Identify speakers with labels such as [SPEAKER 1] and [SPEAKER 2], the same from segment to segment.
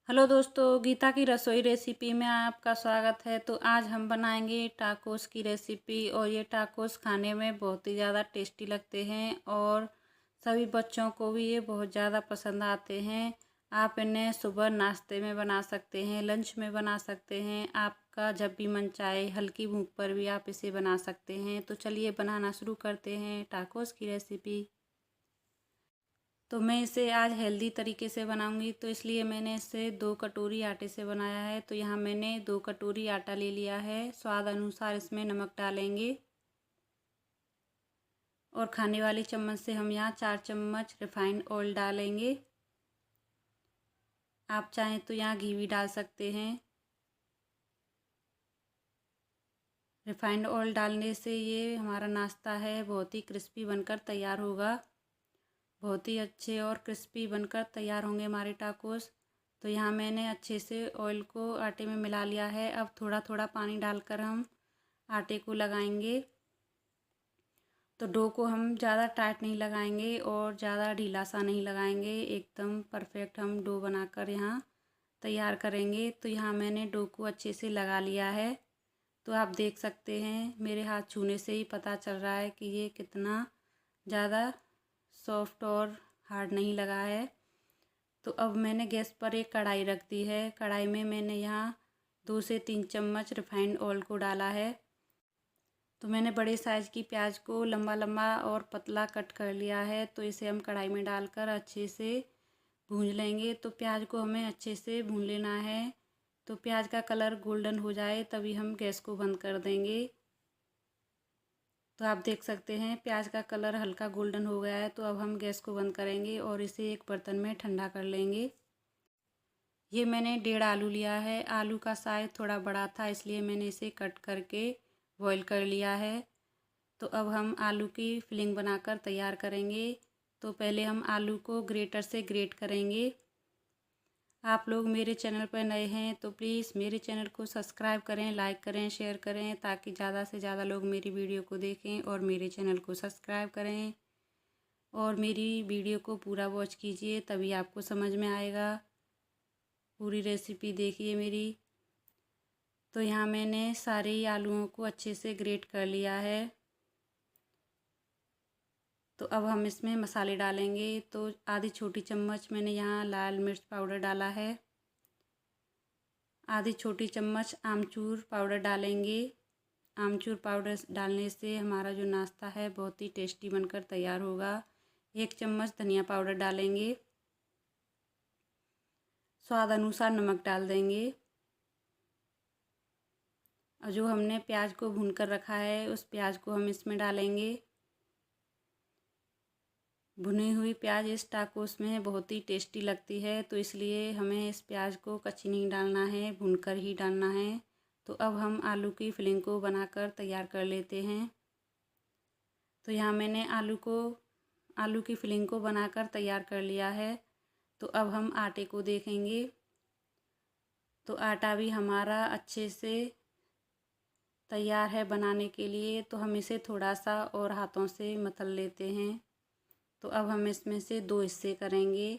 [SPEAKER 1] Hello दोस्तों, गीता की रसोई रेसिपी में आपका स्वागत है। तो आज हम बनाएंगे टाकोस की रेसिपी और ये टाकोस खाने में बहुत ही ज़्यादा टेस्टी लगते हैं और सभी बच्चों को भी ये बहुत ज़्यादा पसंद आते हैं। आप इन्हें सुबह नाश्ते में बना सकते हैं, लंच में बना सकते हैं, आपका जब भी मन चाहे हल्की भूख पर भी आप इसे बना सकते हैं। तो चलिए बनाना शुरू करते हैं टाकोस की रेसिपी। तो मैं इसे आज हेल्दी तरीके से बनाऊंगी, तो इसलिए मैंने इसे 2 कटोरी आटे से बनाया है। तो यहाँ मैंने 2 कटोरी आटा ले लिया है। स्वाद अनुसार इसमें नमक डालेंगे और खाने वाली चम्मच से हम यहाँ 4 चम्मच रिफाइंड ऑयल डालेंगे। आप चाहें तो यहाँ घी भी डाल सकते हैं। रिफाइंड ऑयल डालने से ये हमारा नाश्ता है बहुत ही क्रिस्पी बनकर तैयार होगा। बहुत ही अच्छे और क्रिस्पी बनकर तैयार होंगे हमारे टाकोस। तो यहाँ मैंने अच्छे से ऑयल को आटे में मिला लिया है। अब थोड़ा थोड़ा पानी डालकर हम आटे को लगाएंगे। तो डो को हम ज़्यादा टाइट नहीं लगाएंगे और ज़्यादा ढीला सा नहीं लगाएंगे, एकदम परफेक्ट हम डो बनाकर यहाँ तैयार करेंगे। तो यहाँ मैंने डो को अच्छे से लगा लिया है। तो आप देख सकते हैं मेरे हाथ छूने से ही पता चल रहा है कि ये कितना ज़्यादा सॉफ्ट और हार्ड नहीं लगा है। तो अब मैंने गैस पर एक कढ़ाई रख दी है। कढ़ाई में मैंने यहाँ 2 से 3 चम्मच रिफाइंड ऑयल को डाला है। तो मैंने बड़े साइज़ की प्याज को लंबा लंबा और पतला कट कर लिया है। तो इसे हम कढ़ाई में डालकर अच्छे से भून लेंगे। तो प्याज को हमें अच्छे से भून लेना है। तो प्याज का कलर गोल्डन हो जाए तभी हम गैस को बंद कर देंगे। तो आप देख सकते हैं प्याज का कलर हल्का गोल्डन हो गया है। तो अब हम गैस को बंद करेंगे और इसे एक बर्तन में ठंडा कर लेंगे। ये मैंने 1.5 आलू लिया है। आलू का साइज़ थोड़ा बड़ा था, इसलिए मैंने इसे कट करके बॉईल कर लिया है। तो अब हम आलू की फिलिंग बनाकर तैयार करेंगे। तो पहले हम आलू को ग्रेटर से ग्रेट करेंगे। आप लोग मेरे चैनल पर नए हैं तो प्लीज़ मेरे चैनल को सब्सक्राइब करें, लाइक करें, शेयर करें, ताकि ज़्यादा से ज़्यादा लोग मेरी वीडियो को देखें और मेरे चैनल को सब्सक्राइब करें और मेरी वीडियो को पूरा वॉच कीजिए, तभी आपको समझ में आएगा। पूरी रेसिपी देखिए मेरी। तो यहाँ मैंने सारे ही आलूओं को अच्छे से ग्रेट कर लिया है। तो अब हम इसमें मसाले डालेंगे। तो आधी छोटी चम्मच मैंने यहाँ लाल मिर्च पाउडर डाला है। आधी छोटी चम्मच आमचूर पाउडर डालेंगे। आमचूर पाउडर डालने से हमारा जो नाश्ता है बहुत ही टेस्टी बनकर तैयार होगा। 1 चम्मच धनिया पाउडर डालेंगे। स्वाद अनुसार नमक डाल देंगे। और जो हमने प्याज को भून कर रखा है उस प्याज को हम इसमें डालेंगे। भुनी हुई प्याज इस टाकोस में बहुत ही टेस्टी लगती है, तो इसलिए हमें इस प्याज को कच्ची नहीं डालना है, भूनकर ही डालना है। तो अब हम आलू की फिलिंग को बनाकर तैयार कर लेते हैं। तो यहाँ मैंने आलू की फिलिंग को बनाकर तैयार कर लिया है। तो अब हम आटे को देखेंगे। तो आटा भी हमारा अच्छे से तैयार है बनाने के लिए। तो हम इसे थोड़ा सा और हाथों से मसल लेते हैं। तो अब हम इसमें से 2 हिस्से करेंगे।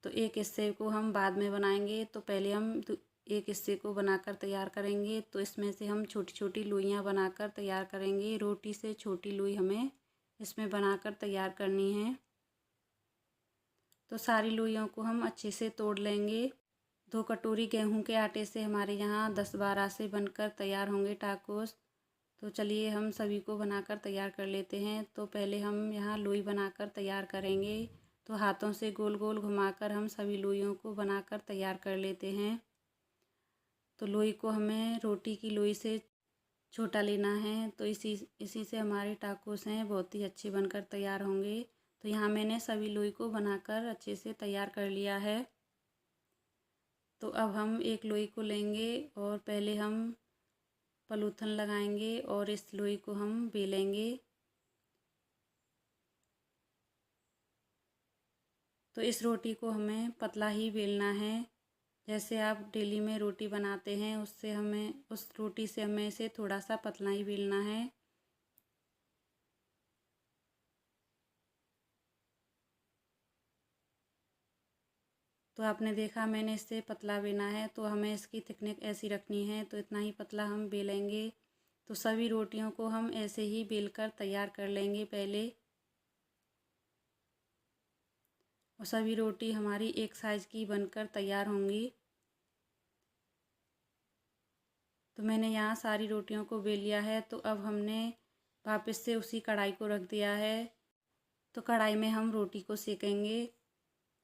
[SPEAKER 1] तो एक हिस्से को हम बाद में बनाएंगे। तो पहले हम एक हिस्से को बनाकर तैयार करेंगे। तो इसमें से हम छोटी छोटी लोइयाँ बनाकर तैयार करेंगे। रोटी से छोटी लोई हमें इसमें बनाकर तैयार करनी है। तो सारी लोइयों को हम अच्छे से तोड़ लेंगे। 2 कटोरी गेहूं के आटे से हमारे यहाँ 10-12 से बनकर तैयार होंगे टाकोस। तो चलिए हम सभी को बनाकर तैयार कर लेते हैं। तो पहले हम यहाँ लोई बनाकर तैयार करेंगे। तो हाथों से गोल गोल घुमाकर हम सभी लोइयों को बनाकर तैयार कर लेते हैं। तो लोई को हमें रोटी की लोई से छोटा लेना है। तो इसी से हमारे टाकोस हैं बहुत ही अच्छे बनकर तैयार होंगे। तो यहाँ मैंने सभी लोई को बनाकर अच्छे से तैयार कर लिया है। तो अब हम एक लोई को लेंगे और पहले हम पलूथन लगाएंगे और इस लोई को हम बेलेंगे। तो इस रोटी को हमें पतला ही बेलना है। जैसे आप डेली में रोटी बनाते हैं उस रोटी से हमें इसे थोड़ा सा पतला ही बेलना है। तो आपने देखा मैंने इससे पतला बेना है, तो हमें इसकी थिकनेस ऐसी रखनी है, तो इतना ही पतला हम बेलेंगे। तो सभी रोटियों को हम ऐसे ही बेलकर तैयार कर लेंगे पहले। और सभी रोटी हमारी एक साइज़ की बनकर तैयार होंगी। तो मैंने यहाँ सारी रोटियों को बेल लिया है। तो अब हमने वापस से उसी कढ़ाई को रख दिया है। तो कढ़ाई में हम रोटी को सेकेंगे।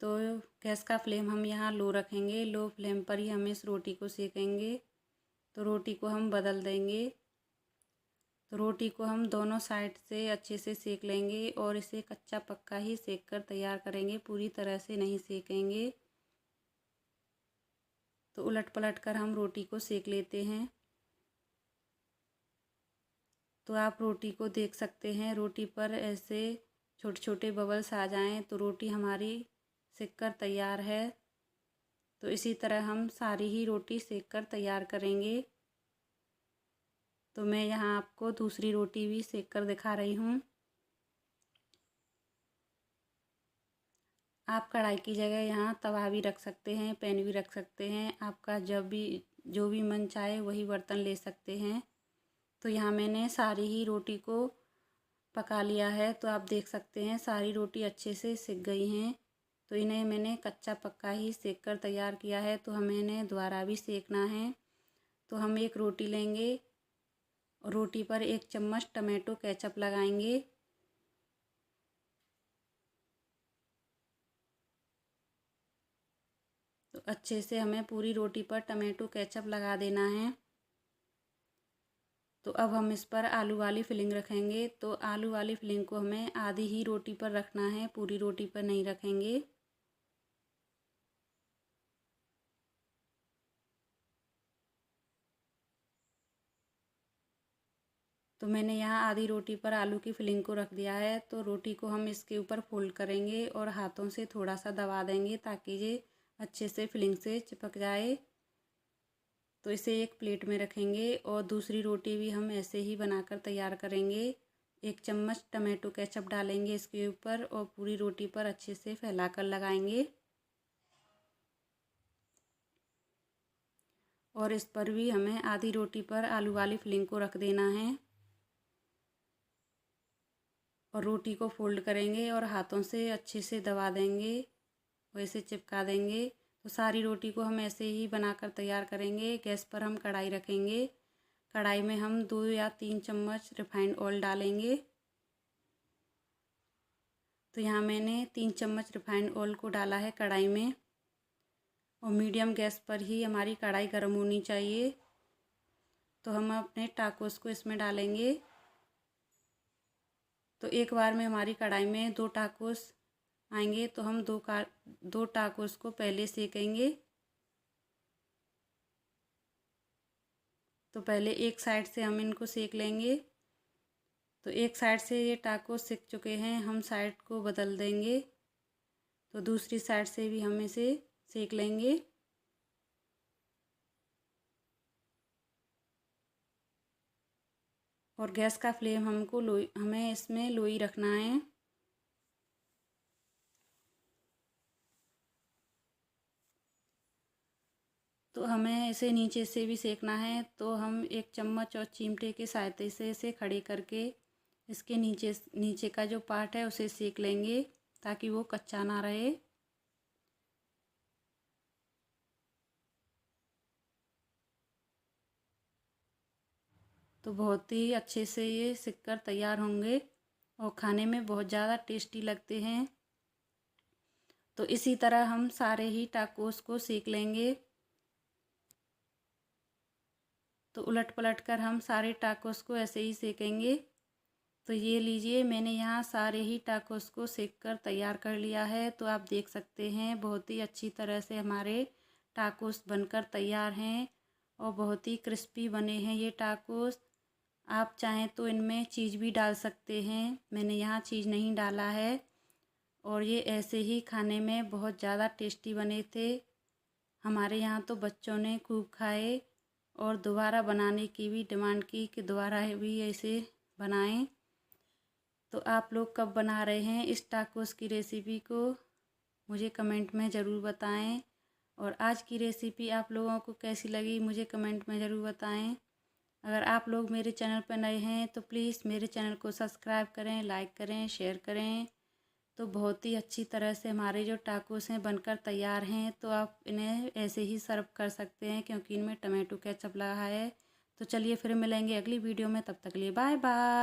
[SPEAKER 1] तो गैस का फ्लेम हम यहाँ लो रखेंगे, लो फ्लेम पर ही हम इस रोटी को सेकेंगे। तो रोटी को हम बदल देंगे। तो रोटी को हम दोनों साइड से अच्छे से सेक लेंगे और इसे कच्चा पक्का ही सेक कर तैयार करेंगे, पूरी तरह से नहीं सेकेंगे। तो उलट पलट कर हम रोटी को सेक लेते हैं। तो आप रोटी को देख सकते हैं, रोटी पर ऐसे छोटे छोटे बबल्स आ जाएं तो रोटी हमारी सेक कर तैयार है। तो इसी तरह हम सारी ही रोटी सेक कर तैयार करेंगे। तो मैं यहाँ आपको दूसरी रोटी भी सेक कर दिखा रही हूँ। आप कढ़ाई की जगह यहाँ तवा भी रख सकते हैं, पैन भी रख सकते हैं। आपका जब भी जो भी मन चाहे वही बर्तन ले सकते हैं। तो यहाँ मैंने सारी ही रोटी को पका लिया है। तो आप देख सकते हैं सारी रोटी अच्छे से सिक गई हैं। तो इन्हें मैंने कच्चा पक्का ही सेक कर तैयार किया है। तो हमें इन्हें दोबारा भी सेकना है। तो हम एक रोटी लेंगे और रोटी पर 1 चम्मच टमाटो केचप लगाएंगे। तो अच्छे से हमें पूरी रोटी पर टमाटो केचप लगा देना है। तो अब हम इस पर आलू वाली फिलिंग रखेंगे। तो आलू वाली फिलिंग को हमें आधी ही रोटी पर रखना है, पूरी रोटी पर नहीं रखेंगे। तो मैंने यहाँ आधी रोटी पर आलू की फिलिंग को रख दिया है। तो रोटी को हम इसके ऊपर फोल्ड करेंगे और हाथों से थोड़ा सा दबा देंगे ताकि ये अच्छे से फिलिंग से चिपक जाए। तो इसे एक प्लेट में रखेंगे और दूसरी रोटी भी हम ऐसे ही बनाकर तैयार करेंगे। 1 चम्मच टमाटो केचप डालेंगे इसके ऊपर और पूरी रोटी पर अच्छे से फैलाकर लगाएंगे। और इस पर भी हमें आधी रोटी पर आलू वाली फिलिंग को रख देना है और रोटी को फोल्ड करेंगे और हाथों से अच्छे से दबा देंगे, वैसे चिपका देंगे। तो सारी रोटी को हम ऐसे ही बनाकर तैयार करेंगे। गैस पर हम कढ़ाई रखेंगे। कढ़ाई में हम 2 या 3 चम्मच रिफाइंड ऑयल डालेंगे। तो यहाँ मैंने 3 चम्मच रिफाइंड ऑयल को डाला है कढ़ाई में और मीडियम गैस पर ही हमारी कढ़ाई गर्म होनी चाहिए। तो हम अपने टाकोस को इसमें डालेंगे। तो एक बार में हमारी कढ़ाई में 2 टाकोस आएंगे। तो हम 2 टाकोस को पहले सेकेंगे। तो पहले एक साइड से हम इनको सेक लेंगे। तो एक साइड से ये टाकोस सिक चुके हैं, हम साइड को बदल देंगे। तो दूसरी साइड से भी हम इसे सेक लेंगे। और गैस का फ्लेम हमें इसमें लो ही रखना है। तो हमें इसे नीचे से भी सेकना है। तो हम 1 चम्मच और चिमटे के सहायता से इसे खड़े करके इसके नीचे का जो पार्ट है उसे सेक लेंगे ताकि वो कच्चा ना रहे। तो बहुत ही अच्छे से ये सिक कर तैयार होंगे और खाने में बहुत ज़्यादा टेस्टी लगते हैं। तो इसी तरह हम सारे ही टाकोस को सेक लेंगे। तो उलट पलट कर हम सारे टाकोस को ऐसे ही सेकेंगे। तो ये लीजिए मैंने यहाँ सारे ही टाकोस को सेक कर तैयार कर लिया है। तो आप देख सकते हैं बहुत ही अच्छी तरह से हमारे टाकोस बनकर तैयार हैं और बहुत ही क्रिस्पी बने हैं ये टाकोस। आप चाहें तो इनमें चीज़ भी डाल सकते हैं, मैंने यहाँ चीज़ नहीं डाला है। और ये ऐसे ही खाने में बहुत ज़्यादा टेस्टी बने थे। हमारे यहाँ तो बच्चों ने खूब खाए और दोबारा बनाने की भी डिमांड की कि दोबारा भी ऐसे बनाएं। तो आप लोग कब बना रहे हैं इस टाकोस की रेसिपी को मुझे कमेंट में ज़रूर बताएं। और आज की रेसिपी आप लोगों को कैसी लगी मुझे कमेंट में ज़रूर बताएं। अगर आप लोग मेरे चैनल पर नए हैं तो प्लीज़ मेरे चैनल को सब्सक्राइब करें, लाइक करें, शेयर करें। तो बहुत ही अच्छी तरह से हमारे जो टाकोस हैं बनकर तैयार हैं। तो आप इन्हें ऐसे ही सर्व कर सकते हैं क्योंकि इनमें टमाटो केचप लगा है। तो चलिए फिर मिलेंगे अगली वीडियो में, तब तक के लिए बाय बाय।